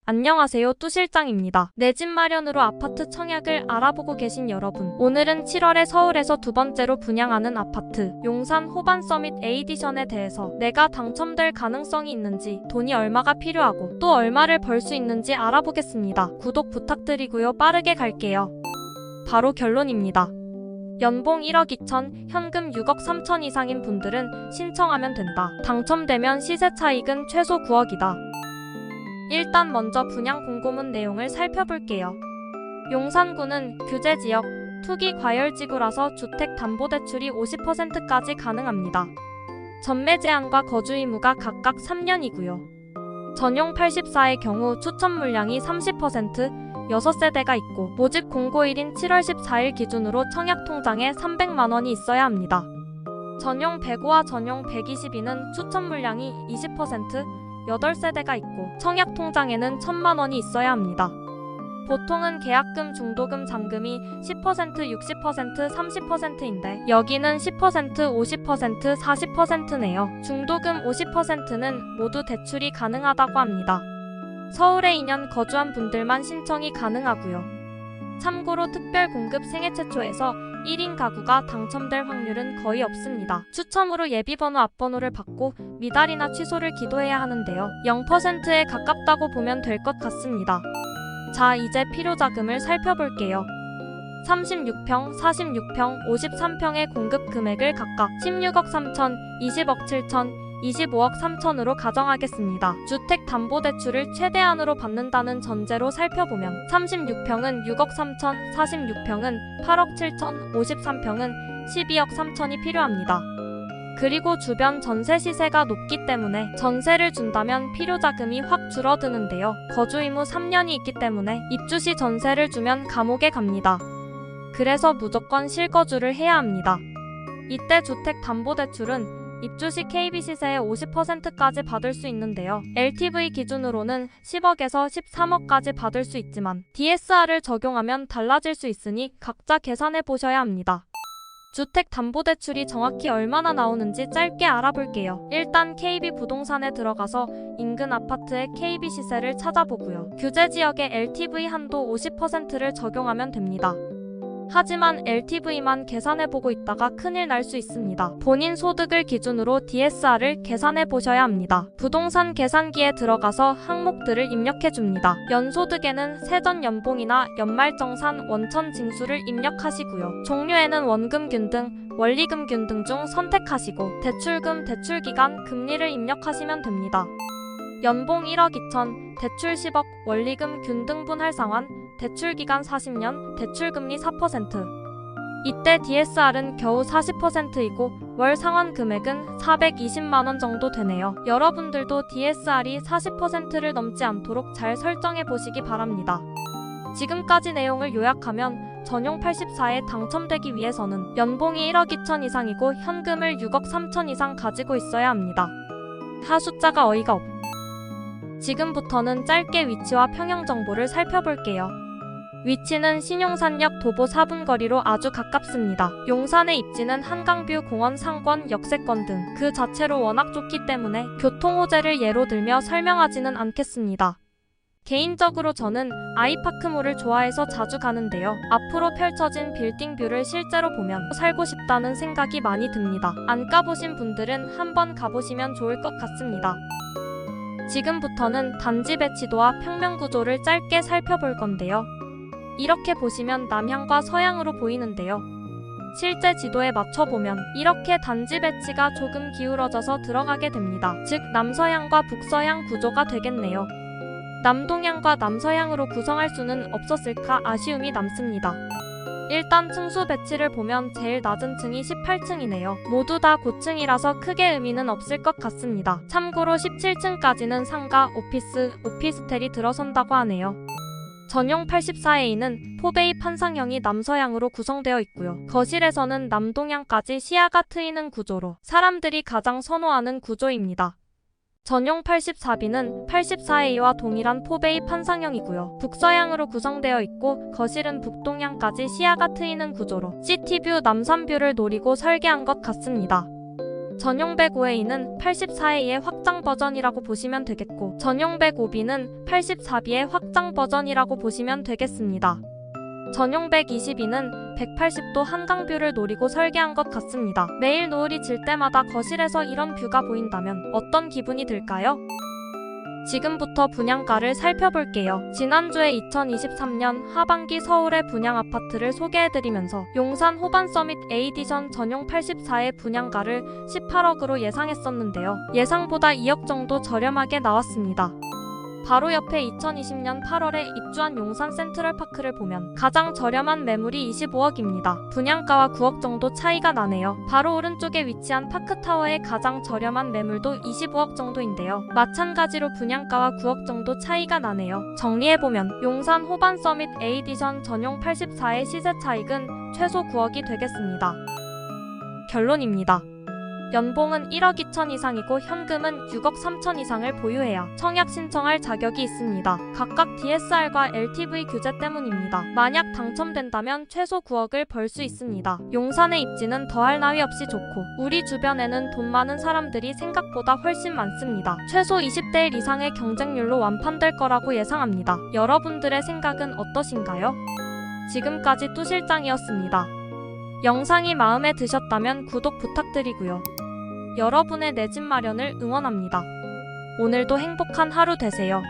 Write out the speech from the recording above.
안녕하세요, 뚜 실장입니다. 내 집 마련으로 아파트 청약을 알아보고 계신 여러분, 오늘은 7월에 서울에서 두 번째로 분양하는 아파트 용산 호반 서밋 A디션에 대해서 내가 당첨될 가능성이 있는지, 돈이 얼마가 필요하고 또 얼마를 벌 수 있는지 알아보겠습니다. 구독 부탁드리고요. 빠르게 갈게요. 바로 결론입니다. 연봉 1억 2천, 현금 6억 3천 이상인 분들은 신청하면 된다. 당첨되면 시세 차익은 최소 9억이다. 일단 먼저 분양 공고문 내용을 살펴볼게요. 용산구는 규제지역, 투기 과열지구라서 주택담보대출이 50%까지 가능합니다. 전매 제한과 거주 의무가 각각 3년이고요. 전용 84의 경우 추천 물량이 30%, 6세대가 있고 모집 공고일인 7월 14일 기준으로 청약통장에 300만원이 있어야 합니다. 전용 105와 전용 122는 추천 물량이 20%, 8세대가 있고 청약통장에는 1,000만원이 있어야 합니다. 보통은 계약금, 중도금, 잔금이 10%, 60%, 30%인데 여기는 10%, 50%, 40%네요. 중도금 50%는 모두 대출이 가능하다고 합니다. 서울에 2년 거주한 분들만 신청이 가능하고요. 참고로 특별공급 생애 최초에서 1인 가구가 당첨될 확률은 거의 없습니다. 추첨으로 예비번호 앞번호를 받고 미달이나 취소를 기도해야 하는데요. 0%에 가깝다고 보면 될 것 같습니다. 자, 이제 필요자금을 살펴볼게요. 36평, 46평, 53평의 공급 금액을 각각 16억 3천, 20억 7천, 25억 3천으로 가정하겠습니다. 주택담보대출을 최대한으로 받는다는 전제로 살펴보면 36평은 6억 3천, 46평은 8억 7천, 53평은 12억 3천이 필요합니다. 그리고 주변 전세 시세가 높기 때문에 전세를 준다면 필요자금이 확 줄어드는데요. 거주 의무 3년이 있기 때문에 입주 시 전세를 주면 감옥에 갑니다. 그래서 무조건 실거주를 해야 합니다. 이때 주택담보대출은 입주 시 KB 시세의 50%까지 받을 수 있는데요. LTV 기준으로는 10억에서 13억까지 받을 수 있지만 DSR을 적용하면 달라질 수 있으니 각자 계산해 보셔야 합니다. 주택담보대출이 정확히 얼마나 나오는지 짧게 알아볼게요. 일단 KB 부동산에 들어가서 인근 아파트의 KB 시세를 찾아보고요. 규제지역의 LTV 한도 50%를 적용하면 됩니다. 하지만 LTV만 계산해보고 있다가 큰일 날 수 있습니다. 본인 소득을 기준으로 DSR을 계산해보셔야 합니다. 부동산 계산기에 들어가서 항목들을 입력해줍니다. 연소득에는 세전 연봉이나 연말정산 원천 징수를 입력하시고요. 종류에는 원금 균등, 원리금 균등 중 선택하시고 대출금, 대출기간, 금리를 입력하시면 됩니다. 연봉 1억 2천, 대출 10억, 원리금 균등분 할상환, 대출기간 40년, 대출금리 4%. 이때 DSR은 겨우 40%이고 월 상환 금액은 420만원 정도 되네요. 여러분들도 DSR이 40%를 넘지 않도록 잘 설정해 보시기 바랍니다. 지금까지 내용을 요약하면 전용 84에 당첨되기 위해서는 연봉이 1억 2천 이상이고 현금을 6억 3천 이상 가지고 있어야 합니다. 하 숫자가 어이가 없. 지금부터는 짧게 위치와 평형 정보를 살펴볼게요. 위치는 신용산역 도보 4분 거리로 아주 가깝습니다. 용산의 입지는 한강뷰, 공원, 상권, 역세권 등 그 자체로 워낙 좋기 때문에 교통호재를 예로 들며 설명하지는 않겠습니다. 개인적으로 저는 아이파크몰을 좋아해서 자주 가는데요. 앞으로 펼쳐진 빌딩뷰를 실제로 보면 살고 싶다는 생각이 많이 듭니다. 안 가보신 분들은 한번 가보시면 좋을 것 같습니다. 지금부터는 단지 배치도와 평면 구조를 짧게 살펴볼 건데요. 이렇게 보시면 남향과 서향으로 보이는데요. 실제 지도에 맞춰보면 이렇게 단지 배치가 조금 기울어져서 들어가게 됩니다. 즉 남서향과 북서향 구조가 되겠네요. 남동향과 남서향으로 구성할 수는 없었을까 아쉬움이 남습니다. 일단 층수 배치를 보면 제일 낮은 층이 18층이네요. 모두 다 고층이라서 크게 의미는 없을 것 같습니다. 참고로 17층까지는 상가, 오피스, 오피스텔이 들어선다고 하네요. 전용 84A는 포베이 판상형이 남서향으로 구성되어 있고요. 거실에서는 남동향까지 시야가 트이는 구조로 사람들이 가장 선호하는 구조입니다. 전용 84B는 84A와 동일한 포베이 판상형이고요. 북서향으로 구성되어 있고 거실은 북동향까지 시야가 트이는 구조로 시티뷰, 남산뷰를 노리고 설계한 것 같습니다. 전용 105A는 84A의 확장 버전이라고 보시면 되겠고 전용 105B는 84B의 확장 버전이라고 보시면 되겠습니다. 전용 122는 180도 한강뷰를 노리고 설계한 것 같습니다. 매일 노을이 질 때마다 거실에서 이런 뷰가 보인다면 어떤 기분이 들까요? 지금부터 분양가를 살펴볼게요. 지난주에 2023년 하반기 서울의 분양 아파트를 소개해드리면서 용산 호반 서밋 A디션 전용 84의 분양가를 18억으로 예상했었는데요. 예상보다 2억 정도 저렴하게 나왔습니다. 바로 옆에 2020년 8월에 입주한 용산 센트럴파크를 보면 가장 저렴한 매물이 25억입니다. 분양가와 9억 정도 차이가 나네요. 바로 오른쪽에 위치한 파크타워의 가장 저렴한 매물도 25억 정도인데요. 마찬가지로 분양가와 9억 정도 차이가 나네요. 정리해보면 용산 호반 서밋 A디션 전용 84의 시세 차익은 최소 9억이 되겠습니다. 결론입니다. 연봉은 1억 2천 이상이고 현금은 6억 3천 이상을 보유해야 청약 신청할 자격이 있습니다. 각각 DSR과 LTV 규제 때문입니다. 만약 당첨된다면 최소 9억을 벌 수 있습니다. 용산의 입지는 더할 나위 없이 좋고 우리 주변에는 돈 많은 사람들이 생각보다 훨씬 많습니다. 최소 20대 1 이상의 경쟁률로 완판될 거라고 예상합니다. 여러분들의 생각은 어떠신가요? 지금까지 뚜실장이었습니다. 영상이 마음에 드셨다면 구독 부탁드리고요. 여러분의 내 집 마련을 응원합니다. 오늘도 행복한 하루 되세요.